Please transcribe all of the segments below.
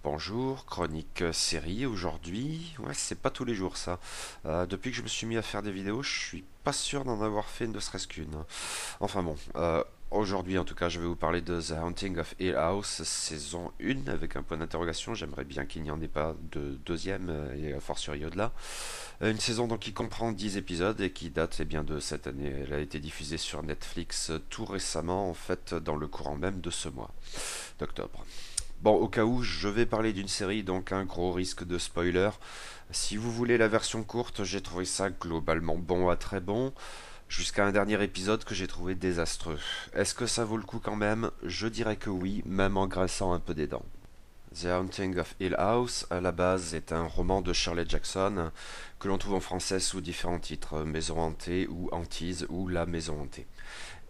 Bonjour, chronique série aujourd'hui. Ouais, c'est pas tous les jours ça. Depuis que je me suis mis à faire des vidéos, je suis pas sûr d'en avoir fait ne serait-ce qu'une. Enfin bon, aujourd'hui en tout cas, je vais vous parler de The Haunting of Hill House, saison 1 avec un point d'interrogation. J'aimerais bien qu'il n'y en ait pas de deuxième et a fortiori au-delà. Une saison donc qui comprend 10 épisodes et qui date bien de cette année. Elle a été diffusée sur Netflix tout récemment, en fait, dans le courant même de ce mois d'octobre. Bon, au cas où, je vais parler d'une série, donc un gros risque de spoiler. Si vous voulez la version courte, j'ai trouvé ça globalement bon à très bon, jusqu'à un dernier épisode que j'ai trouvé désastreux. Est-ce que ça vaut le coup quand même? Je dirais que oui, même en graissant un peu des dents. The Haunting of Hill House, à la base, est un roman de Shirley Jackson que l'on trouve en français sous différents titres, Maison hantée ou Hantise ou La Maison hantée.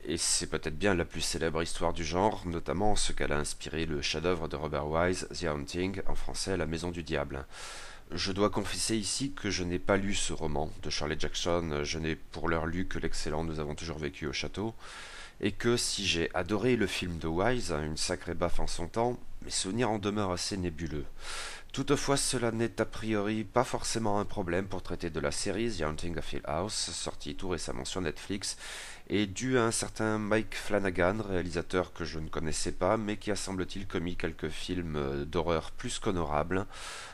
Et c'est peut-être bien la plus célèbre histoire du genre, notamment ce qu'elle a inspiré le chef-d'œuvre de Robert Wise, The Haunting, en français La Maison du Diable. Je dois confesser ici que je n'ai pas lu ce roman de Shirley Jackson, je n'ai pour l'heure lu que l'excellent Nous avons toujours vécu au château, et que si j'ai adoré le film de Wise, une sacrée baffe en son temps, mes souvenirs en demeurent assez nébuleux. Toutefois, cela n'est a priori pas forcément un problème pour traiter de la série The Haunting of Hill House, sortie tout récemment sur Netflix, et dû à un certain Mike Flanagan, réalisateur que je ne connaissais pas, mais qui a semble-t-il commis quelques films d'horreur plus qu'honorables,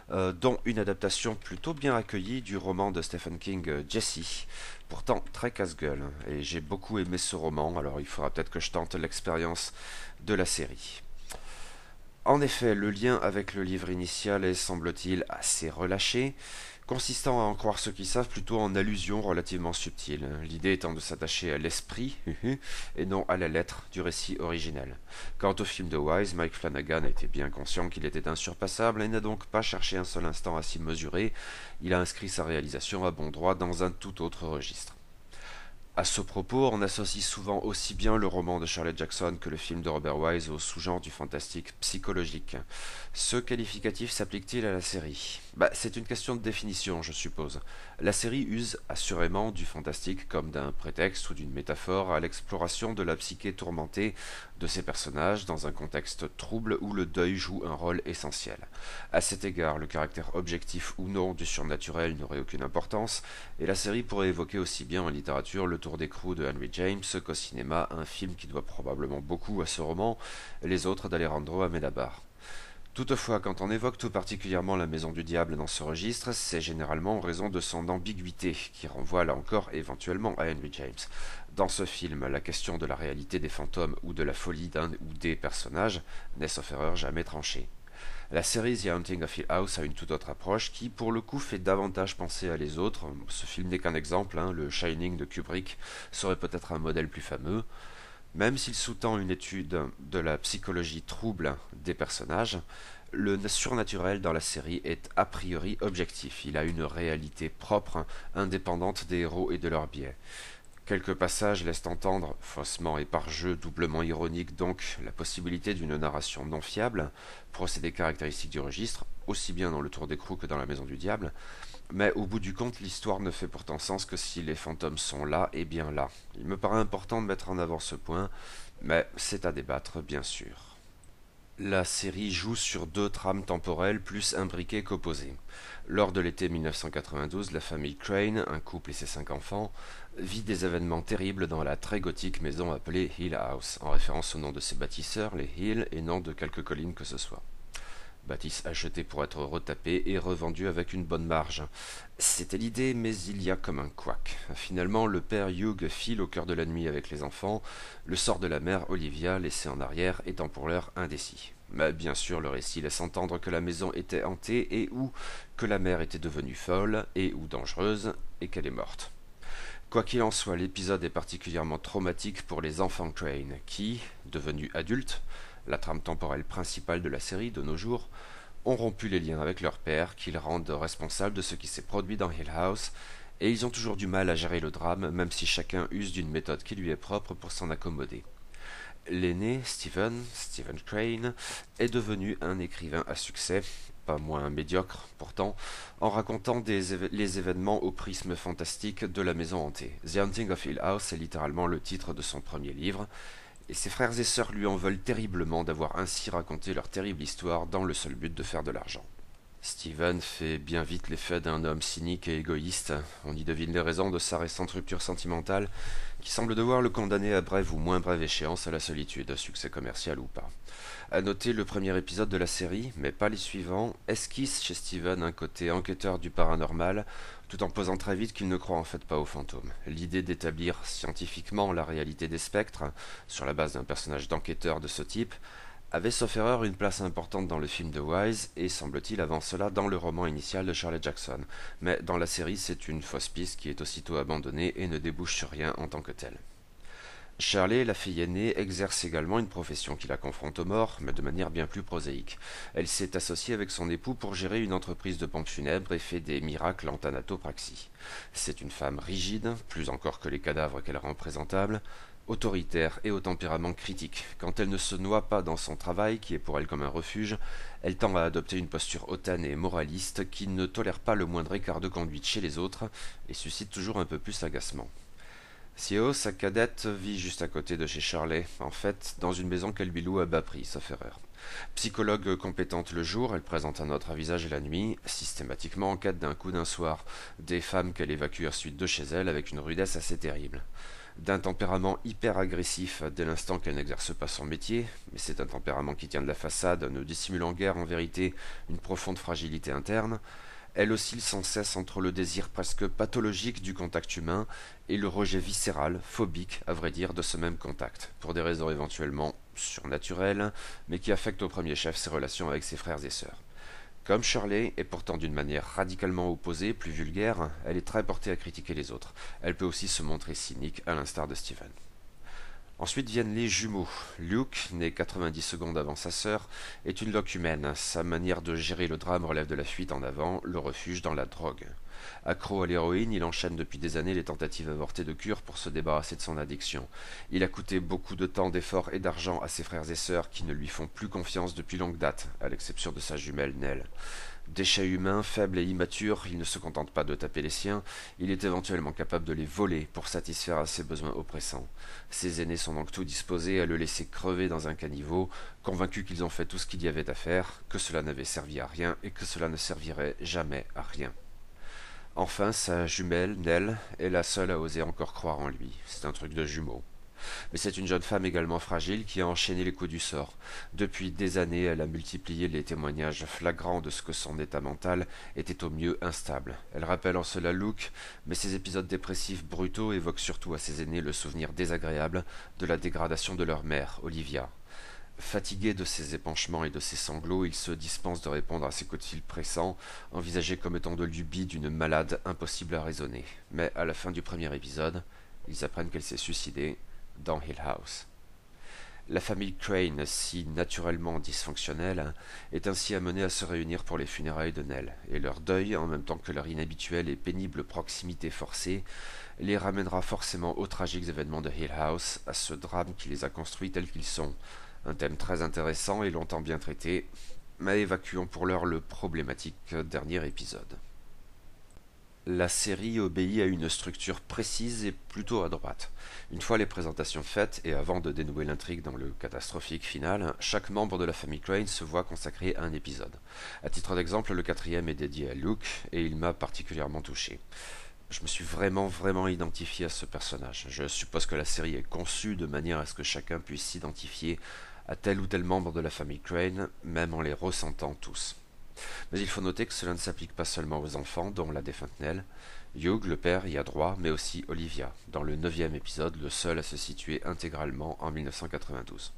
dont une adaptation plutôt bien accueillie du roman de Stephen King, Jesse, pourtant très casse-gueule, et j'ai beaucoup aimé ce roman, alors il faudra peut-être que je tente l'expérience de la série. En effet, le lien avec le livre initial est, semble-t-il, assez relâché, consistant à en croire ceux qui savent plutôt en allusions relativement subtiles, l'idée étant de s'attacher à l'esprit et non à la lettre du récit originel. Quant au film de Wise, Mike Flanagan était bien conscient qu'il était insurpassable et n'a donc pas cherché un seul instant à s'y mesurer, il a inscrit sa réalisation à bon droit dans un tout autre registre. À ce propos, on associe souvent aussi bien le roman de Shirley Jackson que le film de Robert Wise au sous-genre du fantastique psychologique. Ce qualificatif s'applique-t-il à la série? C'est une question de définition, je suppose. La série use assurément du fantastique comme d'un prétexte ou d'une métaphore à l'exploration de la psyché tourmentée de ses personnages dans un contexte trouble où le deuil joue un rôle essentiel. À cet égard, le caractère objectif ou non du surnaturel n'aurait aucune importance, et la série pourrait évoquer aussi bien en littérature le Tour d'écrou de Henry James qu'au cinéma un film qui doit probablement beaucoup à ce roman, les autres d'Alejandro Amenábar. Toutefois, quand on évoque tout particulièrement la Maison du Diable dans ce registre, c'est généralement en raison de son ambiguïté, qui renvoie là encore éventuellement à Henry James. Dans ce film, la question de la réalité des fantômes ou de la folie d'un ou des personnages n'est sauf erreur jamais tranchée. La série The Haunting of Hill House a une toute autre approche qui, pour le coup, fait davantage penser à les autres. Ce film n'est qu'un exemple, le Shining de Kubrick serait peut-être un modèle plus fameux. Même s'il sous-tend une étude de la psychologie trouble des personnages, le surnaturel dans la série est a priori objectif. Il a une réalité propre, indépendante des héros et de leurs biais. Quelques passages laissent entendre, faussement et par jeu doublement ironique donc, la possibilité d'une narration non fiable, procédé caractéristique du registre, aussi bien dans le Tour d'écrou que dans la Maison du Diable, mais au bout du compte, l'histoire ne fait pourtant sens que si les fantômes sont là et bien là. Il me paraît important de mettre en avant ce point, mais c'est à débattre bien sûr. La série joue sur deux trames temporelles plus imbriquées qu'opposées. Lors de l'été 1992, la famille Crane, un couple et ses 5 enfants, vit des événements terribles dans la très gothique maison appelée Hill House, en référence au nom de ses bâtisseurs, les Hill, et non de quelque colline que ce soit. Bâtisse achetée pour être retapée et revendue avec une bonne marge. C'était l'idée, mais il y a comme un couac. Finalement, le père Hugh file au cœur de la nuit avec les enfants, le sort de la mère Olivia, laissée en arrière, étant pour l'heure indécis. Mais bien sûr, le récit laisse entendre que la maison était hantée et ou que la mère était devenue folle et ou dangereuse et qu'elle est morte. Quoi qu'il en soit, l'épisode est particulièrement traumatique pour les enfants Crane qui, devenus adultes, la trame temporelle principale de la série de nos jours, ont rompu les liens avec leur père, qu'ils rendent responsables de ce qui s'est produit dans Hill House, et ils ont toujours du mal à gérer le drame, même si chacun use d'une méthode qui lui est propre pour s'en accommoder. L'aîné, Stephen Crane, est devenu un écrivain à succès, pas moins médiocre pourtant, en racontant les événements au prisme fantastique de la maison hantée. The Haunting of Hill House est littéralement le titre de son premier livre, Et ses frères et sœurs lui en veulent terriblement d'avoir ainsi raconté leur terrible histoire dans le seul but de faire de l'argent. Steven fait bien vite l'effet d'un homme cynique et égoïste. On y devine les raisons de sa récente rupture sentimentale, qui semble devoir le condamner à brève ou moins brève échéance à la solitude, succès commercial ou pas. À noter le premier épisode de la série, mais pas les suivants, esquisse chez Steven un côté enquêteur du paranormal, tout en posant très vite qu'il ne croit en fait pas aux fantômes. L'idée d'établir scientifiquement la réalité des spectres, sur la base d'un personnage d'enquêteur de ce type, avait sauf erreur une place importante dans le film de Wise et semble-t-il avant cela dans le roman initial de Shirley Jackson. Mais dans la série, c'est une fausse piste qui est aussitôt abandonnée et ne débouche sur rien en tant que telle. Shirley, la fille aînée, exerce également une profession qui la confronte aux morts, mais de manière bien plus prosaïque. Elle s'est associée avec son époux pour gérer une entreprise de pompes funèbres et fait des miracles en thanatopraxie. C'est une femme rigide, plus encore que les cadavres qu'elle rend présentables, autoritaire et au tempérament critique. Quand elle ne se noie pas dans son travail, qui est pour elle comme un refuge, elle tend à adopter une posture hautaine et moraliste qui ne tolère pas le moindre écart de conduite chez les autres et suscite toujours un peu plus agacement. Sio, sa cadette, vit juste à côté de chez Shirley, en fait, dans une maison qu'elle lui loue à bas prix, sauf erreur. Psychologue compétente le jour, elle présente un autre visage la nuit, systématiquement en quête d'un coup d'un soir, des femmes qu'elle évacue ensuite de chez elle avec une rudesse assez terrible. D'un tempérament hyper agressif dès l'instant qu'elle n'exerce pas son métier, mais c'est un tempérament qui tient de la façade, ne dissimulant guère en vérité une profonde fragilité interne. Elle oscille sans cesse entre le désir presque pathologique du contact humain et le rejet viscéral, phobique à vrai dire, de ce même contact, pour des raisons éventuellement surnaturelles, mais qui affectent au premier chef ses relations avec ses frères et sœurs. Comme Shirley, et pourtant d'une manière radicalement opposée, plus vulgaire, elle est très portée à critiquer les autres. Elle peut aussi se montrer cynique, à l'instar de Steven. Ensuite viennent les jumeaux. Luke, né 90 secondes avant sa sœur, est une loque humaine. Sa manière de gérer le drame relève de la fuite en avant, le refuge dans la drogue. Accro à l'héroïne, il enchaîne depuis des années les tentatives avortées de cure pour se débarrasser de son addiction. Il a coûté beaucoup de temps, d'efforts et d'argent à ses frères et sœurs qui ne lui font plus confiance depuis longue date, à l'exception de sa jumelle Nell. Déchet humain, faible et immature, il ne se contente pas de taper les siens, il est éventuellement capable de les voler pour satisfaire à ses besoins oppressants. Ses aînés sont donc tout disposés à le laisser crever dans un caniveau, convaincus qu'ils ont fait tout ce qu'il y avait à faire, que cela n'avait servi à rien et que cela ne servirait jamais à rien. Enfin, sa jumelle, Nell, est la seule à oser encore croire en lui. C'est un truc de jumeau. Mais c'est une jeune femme également fragile qui a enchaîné les coups du sort. Depuis des années, elle a multiplié les témoignages flagrants de ce que son état mental était au mieux instable. Elle rappelle en cela Luke, mais ses épisodes dépressifs brutaux évoquent surtout à ses aînés le souvenir désagréable de la dégradation de leur mère, Olivia. Fatigué de ses épanchements et de ses sanglots, il se dispense de répondre à ses coups de fil pressants, envisagés comme étant de lubie d'une malade impossible à raisonner. Mais à la fin du premier épisode, ils apprennent qu'elle s'est suicidée dans Hill House. La famille Crane, si naturellement dysfonctionnelle, est ainsi amenée à se réunir pour les funérailles de Nell, et leur deuil, en même temps que leur inhabituelle et pénible proximité forcée, les ramènera forcément aux tragiques événements de Hill House, à ce drame qui les a construits tels qu'ils sont. Un thème très intéressant et longtemps bien traité, mais évacuons pour l'heure le problématique dernier épisode. La série obéit à une structure précise et plutôt à droite. Une fois les présentations faites, et avant de dénouer l'intrigue dans le catastrophique final, chaque membre de la famille Crane se voit consacrer un épisode. À titre d'exemple, le quatrième est dédié à Luke, et il m'a particulièrement touché. Je me suis vraiment identifié à ce personnage. Je suppose que la série est conçue de manière à ce que chacun puisse s'identifier à tel ou tel membre de la famille Crane, même en les ressentant tous. Mais il faut noter que cela ne s'applique pas seulement aux enfants, dont la défunte Nell. Hugh, le père, y a droit, mais aussi Olivia, dans le 9e épisode, le seul à se situer intégralement en 1992.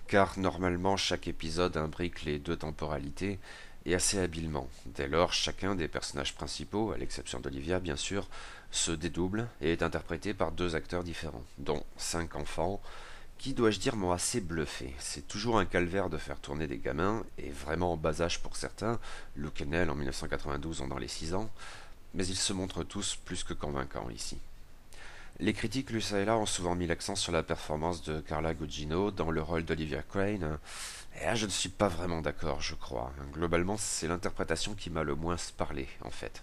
Car normalement chaque épisode imbrique les deux temporalités, et assez habilement. Dès lors, chacun des personnages principaux, à l'exception d'Olivia bien sûr, se dédouble et est interprété par deux acteurs différents, dont 5 enfants, qui, dois-je dire, m'ont assez bluffé. C'est toujours un calvaire de faire tourner des gamins, et vraiment en bas âge pour certains, Luke et Nell en 1992 ont dans les 6 ans, mais ils se montrent tous plus que convaincants ici. Les critiques lui et là ont souvent mis l'accent sur la performance de Carla Gugino dans le rôle d'Olivia Crane, et là je ne suis pas vraiment d'accord, je crois. Globalement, c'est l'interprétation qui m'a le moins parlé, en fait.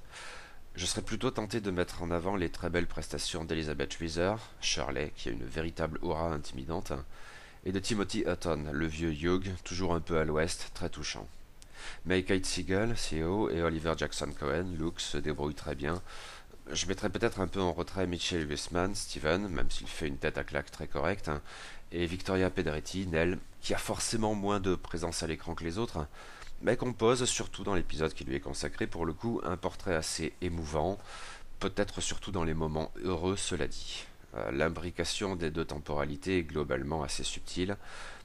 Je serais plutôt tenté de mettre en avant les très belles prestations d'Elizabeth Reeser, Shirley, qui a une véritable aura intimidante, et de Timothy Hutton, le vieux Hugh, toujours un peu à l'ouest, très touchant. Mais Kate Siegel, CEO, et Oliver Jackson Cohen, Luke, se débrouillent très bien. Je mettrais peut-être un peu en retrait Mitchell Huisman, Steven, même s'il fait une tête à claque très correcte, et Victoria Pedretti, Nell, qui a forcément moins de présence à l'écran que les autres, mais compose, surtout dans l'épisode qui lui est consacré, pour le coup, un portrait assez émouvant, peut-être surtout dans les moments heureux, cela dit. L'imbrication des deux temporalités est globalement assez subtile,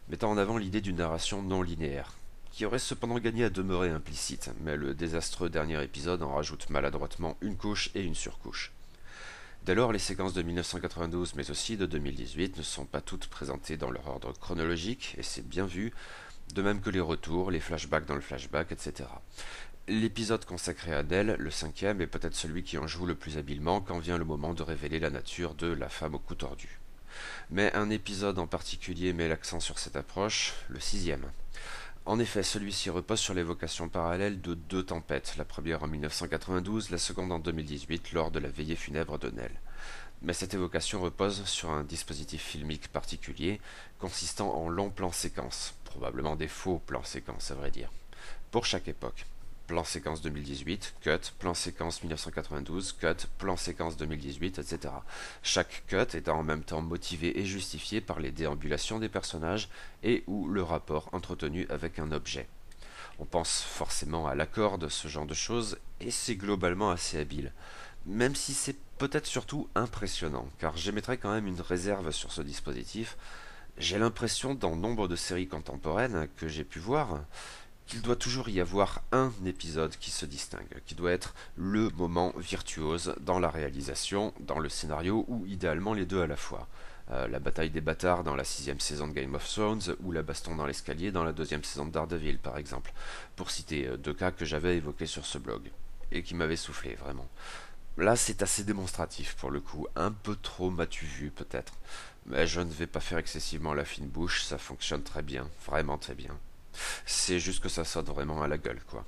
mettant en avant l'idée d'une narration non linéaire, qui aurait cependant gagné à demeurer implicite, mais le désastreux dernier épisode en rajoute maladroitement une couche et une surcouche. Dès lors, les séquences de 1992 mais aussi de 2018 ne sont pas toutes présentées dans leur ordre chronologique, et c'est bien vu, de même que les retours, les flashbacks dans le flashback, etc. L'épisode consacré à Nell, le cinquième, est peut-être celui qui en joue le plus habilement quand vient le moment de révéler la nature de la femme au cou tordu. Mais un épisode en particulier met l'accent sur cette approche, le sixième. En effet, celui-ci repose sur l'évocation parallèle de deux tempêtes, la première en 1992, la seconde en 2018 lors de la veillée funèbre de Nell. Mais cette évocation repose sur un dispositif filmique particulier, consistant en longs plans séquences, probablement des faux plans séquences à vrai dire, pour chaque époque. Plan séquence 2018, cut, plan séquence 1992, cut, plan séquence 2018, etc. Chaque cut étant en même temps motivé et justifié par les déambulations des personnages et ou le rapport entretenu avec un objet. On pense forcément à l'accord de ce genre de choses et c'est globalement assez habile. Même si c'est peut-être surtout impressionnant, car j'émettrais quand même une réserve sur ce dispositif. J'ai l'impression dans nombre de séries contemporaines que j'ai pu voir qu'il doit toujours y avoir un épisode qui se distingue, qui doit être le moment virtuose dans la réalisation, dans le scénario, ou idéalement les deux à la fois. La bataille des bâtards dans la sixième saison de Game of Thrones, ou la baston dans l'escalier dans la deuxième saison de Daredevil, par exemple, pour citer deux cas que j'avais évoqués sur ce blog, et qui m'avaient soufflé, vraiment. Là, c'est assez démonstratif, pour le coup, un peu trop m'as-tu vu, peut-être. Mais je ne vais pas faire excessivement la fine bouche, ça fonctionne très bien, vraiment très bien. C'est juste que ça saute vraiment à la gueule, quoi.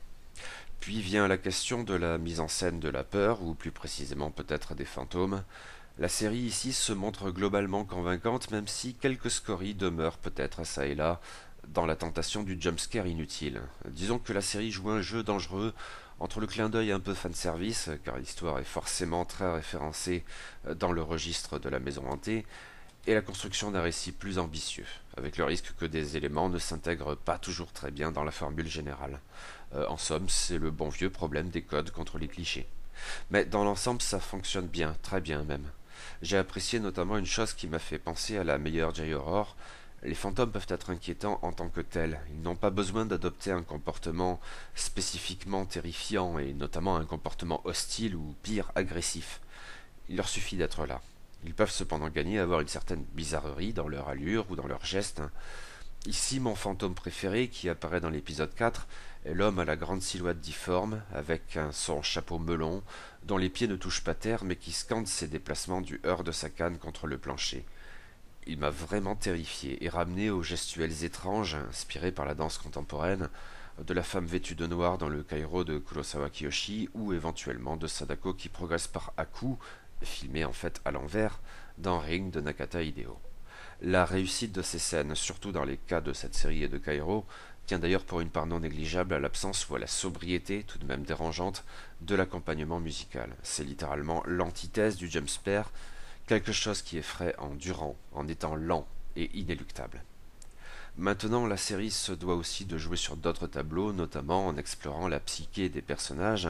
Puis vient la question de la mise en scène de la peur, ou plus précisément peut-être des fantômes. La série ici se montre globalement convaincante, même si quelques scories demeurent peut-être ça et là dans la tentation du jumpscare inutile. Disons que la série joue un jeu dangereux entre le clin d'œil un peu fanservice, car l'histoire est forcément très référencée dans le registre de la maison hantée, et la construction d'un récit plus ambitieux, avec le risque que des éléments ne s'intègrent pas toujours très bien dans la formule générale. En somme, c'est le bon vieux problème des codes contre les clichés. Mais dans l'ensemble, ça fonctionne bien, très bien même. J'ai apprécié notamment une chose qui m'a fait penser à la meilleure J-Horror. Les fantômes peuvent être inquiétants en tant que tels. Ils n'ont pas besoin d'adopter un comportement spécifiquement terrifiant, et notamment un comportement hostile ou pire, agressif. Il leur suffit d'être là. Ils peuvent cependant gagner à avoir une certaine bizarrerie dans leur allure ou dans leurs gestes. Ici, mon fantôme préféré, qui apparaît dans l'épisode 4, est l'homme à la grande silhouette difforme, avec son chapeau melon, dont les pieds ne touchent pas terre, mais qui scande ses déplacements du heurt de sa canne contre le plancher. Il m'a vraiment terrifié et ramené aux gestuels étranges, inspirés par la danse contemporaine, de la femme vêtue de noir dans le Cairo de Kurosawa Kiyoshi, ou éventuellement de Sadako qui progresse par à-coups, filmé en fait à l'envers, dans Ring de Nakata Hideo. La réussite de ces scènes, surtout dans les cas de cette série et de Cairo, tient d'ailleurs pour une part non négligeable à l'absence ou à la sobriété, tout de même dérangeante, de l'accompagnement musical. C'est littéralement l'antithèse du jumpscare, quelque chose qui est frais en durant, en étant lent et inéluctable. Maintenant, la série se doit aussi de jouer sur d'autres tableaux, notamment en explorant la psyché des personnages,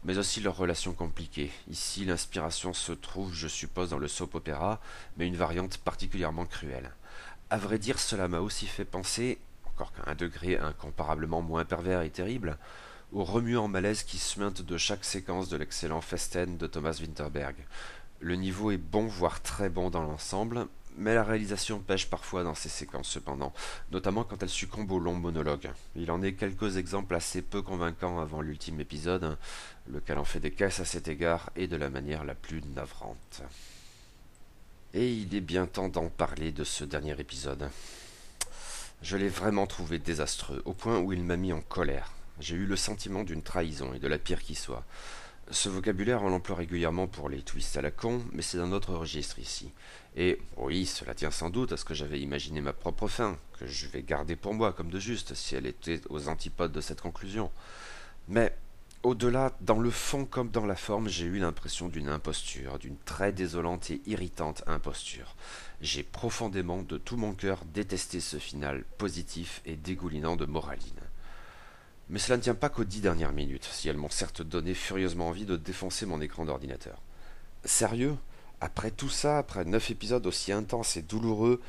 mais aussi leurs relations compliquées. Ici, l'inspiration se trouve, je suppose, dans le soap opéra, mais une variante particulièrement cruelle. À vrai dire, cela m'a aussi fait penser, encore qu'à un degré incomparablement moins pervers et terrible, au remuant malaise qui suinte de chaque séquence de l'excellent Festen de Thomas Vinterberg. Le niveau est bon, voire très bon dans l'ensemble, mais la réalisation pêche parfois dans ces séquences cependant, notamment quand elle succombe aux longs monologues. Il en est quelques exemples assez peu convaincants avant l'ultime épisode, lequel en fait des caisses à cet égard et de la manière la plus navrante. Et il est bien temps d'en parler de ce dernier épisode. Je l'ai vraiment trouvé désastreux, au point où il m'a mis en colère. J'ai eu le sentiment d'une trahison et de la pire qui soit. Ce vocabulaire, on l'emploie régulièrement pour les twists à la con, mais c'est d'un autre registre ici. Et oui, cela tient sans doute à ce que j'avais imaginé ma propre fin, que je vais garder pour moi comme de juste si elle était aux antipodes de cette conclusion. Mais au-delà, dans le fond comme dans la forme, j'ai eu l'impression d'une imposture, d'une très désolante et irritante imposture. J'ai profondément, de tout mon cœur, détesté ce final positif et dégoulinant de moraline. Mais cela ne tient pas qu'aux 10 dernières minutes, si elles m'ont certes donné furieusement envie de défoncer mon écran d'ordinateur. Sérieux? Après tout ça, après 9 épisodes aussi intenses et douloureux,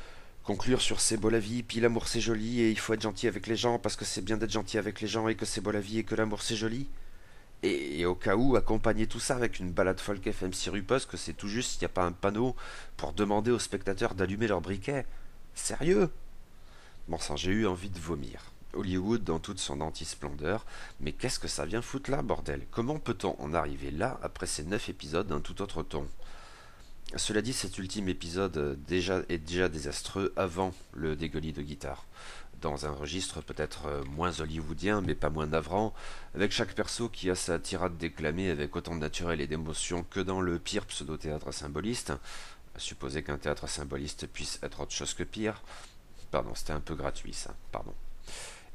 conclure sur c'est beau la vie, puis l'amour c'est joli, et il faut être gentil avec les gens parce que c'est bien d'être gentil avec les gens et que c'est beau la vie et que l'amour c'est joli? Et au cas où, accompagner tout ça avec une balade folk FM sirupeuse que c'est tout juste s'il n'y a pas un panneau pour demander aux spectateurs d'allumer leur briquet. Sérieux? Bon sang, j'ai eu envie de vomir. Hollywood dans toute son anti-splendeur, mais qu'est-ce que ça vient foutre là, bordel? Comment peut-on en arriver là après ces 9 épisodes d'un tout autre ton? Cela dit, cet ultime épisode est déjà désastreux avant le dégueulis de guitare. Dans un registre peut-être moins hollywoodien, mais pas moins navrant, avec chaque perso qui a sa tirade déclamée avec autant de naturel et d'émotion que dans le pire pseudo-théâtre symboliste, à supposer qu'un théâtre symboliste puisse être autre chose que pire. Pardon, c'était un peu gratuit ça, pardon.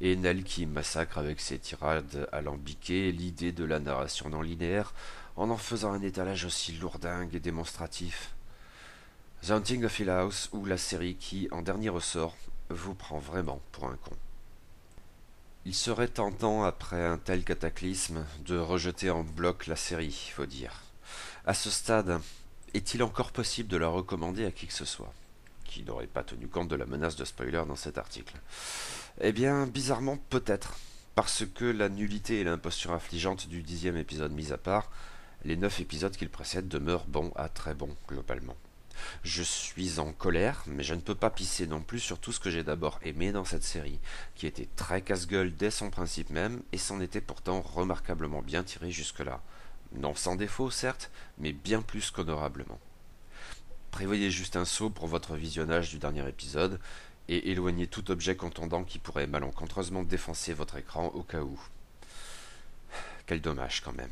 Et Nell qui massacre avec ses tirades alambiquées l'idée de la narration non linéaire en faisant un étalage aussi lourdingue et démonstratif. The Haunting of Hill House ou la série qui, en dernier ressort, vous prend vraiment pour un con. Il serait tentant, après un tel cataclysme, de rejeter en bloc la série, faut dire. À ce stade, est-il encore possible de la recommander à qui que ce soit qui n'aurait pas tenu compte de la menace de spoiler dans cet article? Eh bien, bizarrement, peut-être. Parce que la nullité et l'imposture affligeante du 10e épisode mis à part, les 9 épisodes qui le précèdent demeurent bons à très bons, globalement. Je suis en colère, mais je ne peux pas pisser non plus sur tout ce que j'ai d'abord aimé dans cette série, qui était très casse-gueule dès son principe même, et s'en était pourtant remarquablement bien tiré jusque-là. Non sans défaut, certes, mais bien plus qu'honorablement. Prévoyez juste un saut pour votre visionnage du dernier épisode, et éloignez tout objet contondant qui pourrait malencontreusement défoncer votre écran au cas où. Quel dommage quand même.